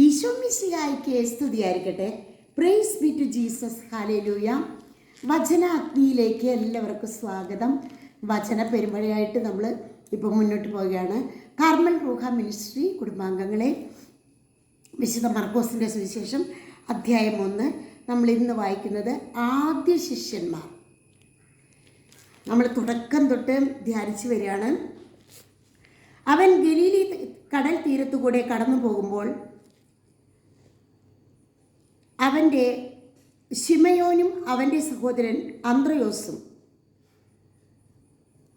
ഈശോ മിശിഹായ്ക്ക് സ്തുതിയായിരിക്കട്ടെ. Praise be to Jesus. Hallelujah. വചന അഗ്നിയിലേക്ക് എല്ലാവർക്കും സ്വാഗതം. വചന പെരുമഴയായിട്ട് നമ്മൾ ഇപ്പോൾ മുന്നോട്ട് പോവുകയാണ്. കാർമൽ റൂഹ മിനിസ്ട്രി കുടുംബാംഗങ്ങളെ, വിശുദ്ധ മർക്കോസിൻ്റെ സുവിശേഷം അധ്യായം 1 നമ്മൾ ഇന്ന് വായിക്കുന്നത് ആദ്യ ശിഷ്യന്മാർ. നമ്മൾ തുടക്കം തൊട്ട് ധ്യാനിച്ചു വരികയാണ്. അവൻ ഗലീലി കടൽ തീരത്തുകൂടെ കടന്നു പോകുമ്പോൾ അവൻ്റെ ശിമയോനും അവൻ്റെ സഹോദരൻ അന്ത്രയോസും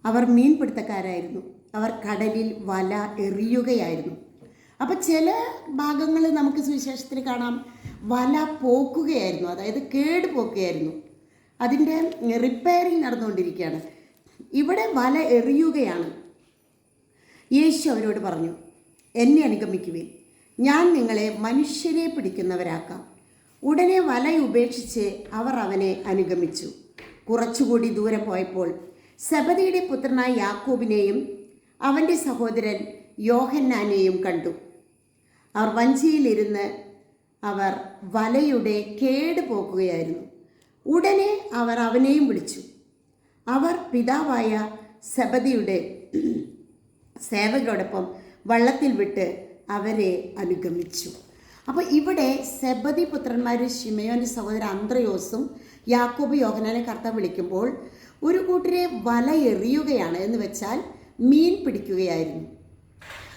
അവർ മീൻപിടുത്തക്കാരായിരുന്നു. അവർ കടലിൽ വല എറിയുകയായിരുന്നു. അപ്പോൾ ചില ഭാഗങ്ങൾ നമുക്ക് സുവിശേഷത്തിൽ കാണാം, വല പോക്കുകയായിരുന്നു, അതായത് കേട് പോക്കുകയായിരുന്നു. അതിൻ്റെ റിപ്പയറിങ് നടന്നുകൊണ്ടിരിക്കുകയാണ്. ഇവിടെ വല എറിയുകയാണ്. യേശു അവരോട് പറഞ്ഞു, എന്നെ അനുഗമിക്കുവിൻ, ഞാൻ നിങ്ങളെ മനുഷ്യരെ പിടിക്കുന്നവരാക്കാം. ഉടനെ വല ഉപേക്ഷിച്ച് അവർ അവനെ അനുഗമിച്ചു. കുറച്ചുകൂടി ദൂരം പോയപ്പോൾ സെബദിയുടെ പുത്രനായ യാക്കോബിനെയും അവൻ്റെ സഹോദരൻ യോഹന്നാനെയും കണ്ടു. അവർ വഞ്ചിയിലിരുന്ന് അവർ വലയുടെ കേട് പോക്കുകയായിരുന്നു. ഉടനെ അവർ അവനെയും വിളിച്ചു. അവർ പിതാവായ സെബദിയുടെ സേവകരോടൊപ്പം വള്ളത്തിൽ വിട്ട് അവരെ അനുഗമിച്ചു. അപ്പോൾ ഇവിടെ സെബദി പുത്രന്മാർ ശിമയോൻ്റെ സഹോദരൻ അന്ത്രയോസും യാക്കോബ് യോഹന്നാനെ കർത്താവ് വിളിക്കുമ്പോൾ ഒരു കൂട്ടരെ വല എറിയുകയാണ്, എന്ന് വെച്ചാൽ മീൻ പിടിക്കുകയായിരുന്നു.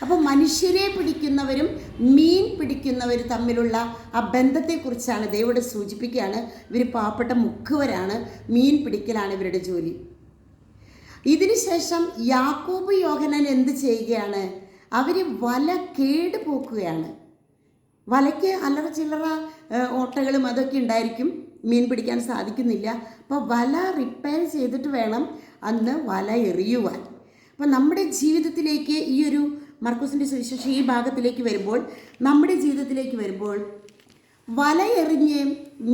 അപ്പോൾ മനുഷ്യരെ പിടിക്കുന്നവരും മീൻ പിടിക്കുന്നവരും തമ്മിലുള്ള ആ ബന്ധത്തെക്കുറിച്ചാണ് ദൈവം സൂചിപ്പിക്കുകയാണ്. ഇവർ പാവപ്പെട്ട മുക്കുവരാണ്, മീൻ പിടിക്കലാണ് ഇവരുടെ ജോലി. ഇതിനുശേഷം യാക്കോബ് യോഹന്നാൻ എന്ത് ചെയ്യുകയാണ്? അവർ വല കേട് പോക്കുകയാണ്. വലയ്ക്ക് അല്ലറ ചില്ലറ ഓട്ടകളും അതൊക്കെ ഉണ്ടായിരിക്കും, മീൻ പിടിക്കാൻ സാധിക്കുന്നില്ല. അപ്പോൾ വല റിപ്പയർ ചെയ്തിട്ട് വേണം അന്ന് വല എറിയുവാൻ. അപ്പോൾ നമ്മുടെ ജീവിതത്തിലേക്ക് ഈ ഒരു മർക്കോസിൻ്റെ സുവിശേഷം ഈ ഭാഗത്തിലേക്ക് വരുമ്പോൾ, നമ്മുടെ ജീവിതത്തിലേക്ക് വരുമ്പോൾ വല എറിഞ്ഞ്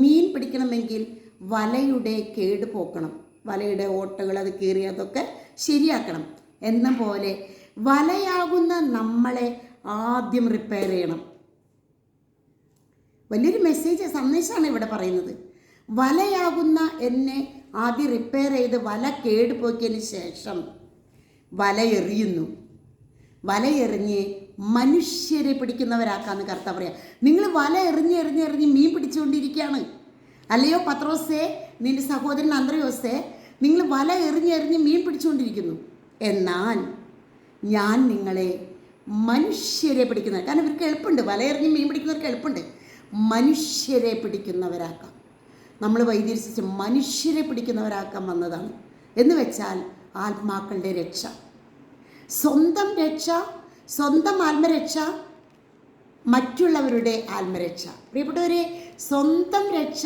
മീൻ പിടിക്കണമെങ്കിൽ വലയുടെ കേട് പോക്കണം, വലയുടെ ഓട്ടകൾ അത് കീറി അതൊക്കെ ശരിയാക്കണം. എന്ന പോലെ വലയാകുന്ന നമ്മളെ ആദ്യം റിപ്പയർ ചെയ്യണം. വലിയൊരു സന്ദേശമാണ് ഇവിടെ പറയുന്നത്. വലയാകുന്ന എന്നെ ആദ്യം റിപ്പയർ ചെയ്ത് വല കേടുപോക്കിയതിന് ശേഷം വല എറിയുന്നു. വല എറിഞ്ഞ് മനുഷ്യരെ പിടിക്കുന്നവരാക്കാന്ന് കർത്താവ് പറയാം. നിങ്ങൾ വല എറിഞ്ഞ് മീൻ പിടിച്ചുകൊണ്ടിരിക്കുകയാണ്, അല്ലയോ പത്രോസേ, നിന്റെ സഹോദരൻ അന്ത്രയോസേ, നിങ്ങൾ വല എറിഞ്ഞ് മീൻ പിടിച്ചുകൊണ്ടിരിക്കുന്നു. എന്നാൽ ഞാൻ നിങ്ങളെ മനുഷ്യരെ പിടിക്കുന്നവർ, കാരണം ഇവർക്ക് എളുപ്പമുണ്ട്, വല എറിഞ്ഞ് മീൻ പിടിക്കുന്നവർക്ക് എളുപ്പമുണ്ട്, മനുഷ്യരെ പിടിക്കുന്നവരാക്കാം. നമ്മൾ വൈദ്യരിച്ച് മനുഷ്യരെ പിടിക്കുന്നവരാക്കാൻ വന്നതാണ്. എന്ന് വെച്ചാൽ ആത്മാക്കളുടെ രക്ഷ, സ്വന്തം രക്ഷ, സ്വന്തം ആത്മരക്ഷ, മറ്റുള്ളവരുടെ ആത്മരക്ഷ. പ്രിയപ്പെട്ടവരെ, സ്വന്തം രക്ഷ,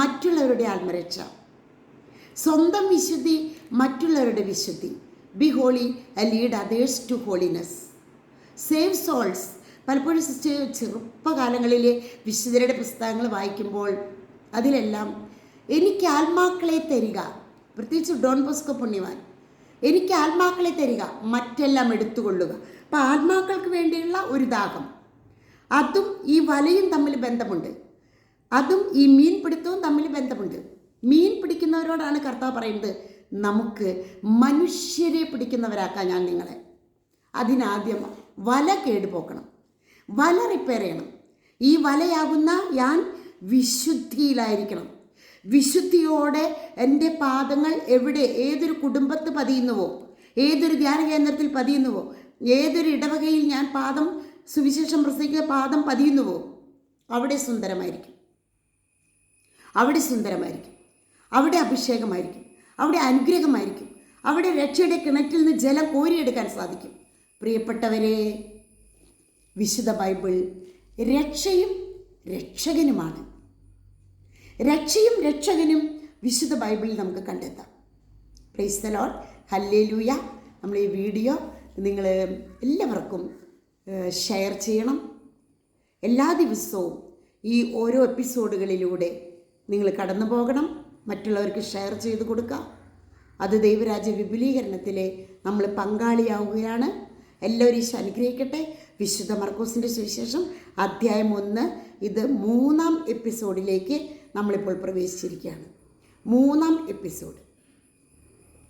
മറ്റുള്ളവരുടെ ആത്മരക്ഷ, സ്വന്തം വിശുദ്ധി, മറ്റുള്ളവരുടെ വിശുദ്ധി. Be holy and lead others to holiness. Save souls. പലപ്പോഴും ചെറുപ്പകാലങ്ങളിലെ വിശുദ്ധരുടെ പുസ്തകങ്ങൾ വായിക്കുമ്പോൾ അതിലെല്ലാം എനിക്ക് ആത്മാക്കളെ തരിക, പ്രത്യേകിച്ച് ഡോൺ ബോസ്കോ പുണ്യവാൻ, എനിക്ക് ആത്മാക്കളെ തരിക, മറ്റെല്ലാം എടുത്തുകൊള്ളുക. അപ്പം ആത്മാക്കൾക്ക് വേണ്ടിയുള്ള ഒരു ദാഹം, അതും ഈ വലയും തമ്മിൽ ബന്ധമുണ്ട്, അതും ഈ മീൻ പിടുത്തവും തമ്മിൽ ബന്ധമുണ്ട്. മീൻ പിടിക്കുന്നവരോടാണ് കർത്താവ് പറയുന്നത്, നമുക്ക് മനുഷ്യരെ പിടിക്കുന്നവരാക്കാൻ ഞാൻ നിങ്ങളെ. അതിനാദ്യം വല കേടുപോക്കണം, വല റിപ്പയർ ചെയ്യണം. ഈ വലയാകുന്ന ഞാൻ വിശുദ്ധിയിലായിരിക്കണം. വിശുദ്ധിയോടെ എൻ്റെ പാദങ്ങൾ എവിടെ, ഏതൊരു കുടുംബത്ത് പതിയുന്നുവോ, ഏതൊരു ധ്യാന കേന്ദ്രത്തിൽ പതിയുന്നുവോ, ഏതൊരു ഇടവകയിൽ ഞാൻ പാദം സുവിശേഷം പ്രസംഗിക്കുന്ന പാദം പതിയുന്നുവോ, അവിടെ സുന്ദരമായിരിക്കും, അവിടെ സുന്ദരമായിരിക്കും, അവിടെ അഭിഷേകമായിരിക്കും, അവിടെ അനുഗ്രഹമായിരിക്കും, അവിടെ രക്ഷയുടെ കിണറ്റിൽ നിന്ന് ജലം കോരിയെടുക്കാൻ സാധിക്കും. പ്രിയപ്പെട്ടവരെ, വിശുദ്ധ ബൈബിൾ രക്ഷയും രക്ഷകനുമാണ്. രക്ഷയും രക്ഷകനും വിശുദ്ധ ബൈബിളിൽ നമുക്ക് കണ്ടെത്താം. Praise the Lord. ഹല്ലേലൂയ. നമ്മൾ ഈ വീഡിയോ നിങ്ങൾ എല്ലാവർക്കും ഷെയർ ചെയ്യണം. എല്ലാ ദിവസവും ഈ ഓരോ എപ്പിസോഡുകളിലൂടെ നിങ്ങൾ കടന്നു പോകണം, മറ്റുള്ളവർക്ക് ഷെയർ ചെയ്ത് കൊടുക്കുക. അത് ദൈവരാജ്യ വിപുലീകരണത്തിലെ നമ്മൾ പങ്കാളിയാവുകയാണ്. എല്ലാവരും ഈശോ അനുഗ്രഹിക്കട്ടെ. വിശുദ്ധ മർക്കോസിൻ്റെ സുവിശേഷം അധ്യായം 1, ഇത് 3-ാം എപ്പിസോഡിലേക്ക് നമ്മളിപ്പോൾ പ്രവേശിച്ചിരിക്കുകയാണ്. 3-ാം എപ്പിസോഡ്.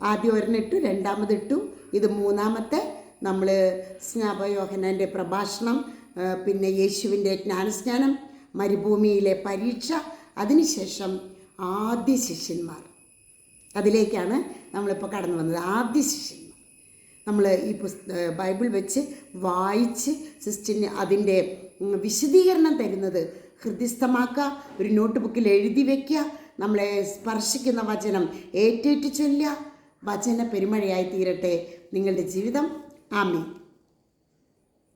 ആദ്യം ഒരെണ്ണിട്ടു, രണ്ടാമതിട്ടു, ഇത് 3-ാമത്തെ. നമ്മൾ സ്നാപക പ്രഭാഷണം, പിന്നെ യേശുവിൻ്റെ ജ്ഞാനസ്നാനം, മരുഭൂമിയിലെ പരീക്ഷ, അതിനുശേഷം ആദ്യ ശിഷ്യന്മാർ. അതിലേക്കാണ് നമ്മളിപ്പോൾ കടന്നു വന്നത്. ആദ്യ ശിഷ്യന്മാർ നമ്മൾ ഈ ബൈബിൾ വെച്ച് വായിച്ച് സിസ്റ്ററിന് അതിൻ്റെ വിശദീകരണം തരുന്നത് ഹൃദയസ്ഥമാക്കുക, ഒരു നോട്ട് ബുക്കിൽ എഴുതി വയ്ക്കുക, നമ്മളെ സ്പർശിക്കുന്ന വചനം ഏറ്റേറ്റ് ചൊല്ലുക. വചന പെരുമഴയായി തീരട്ടെ നിങ്ങളുടെ ജീവിതം. ആമേൻ.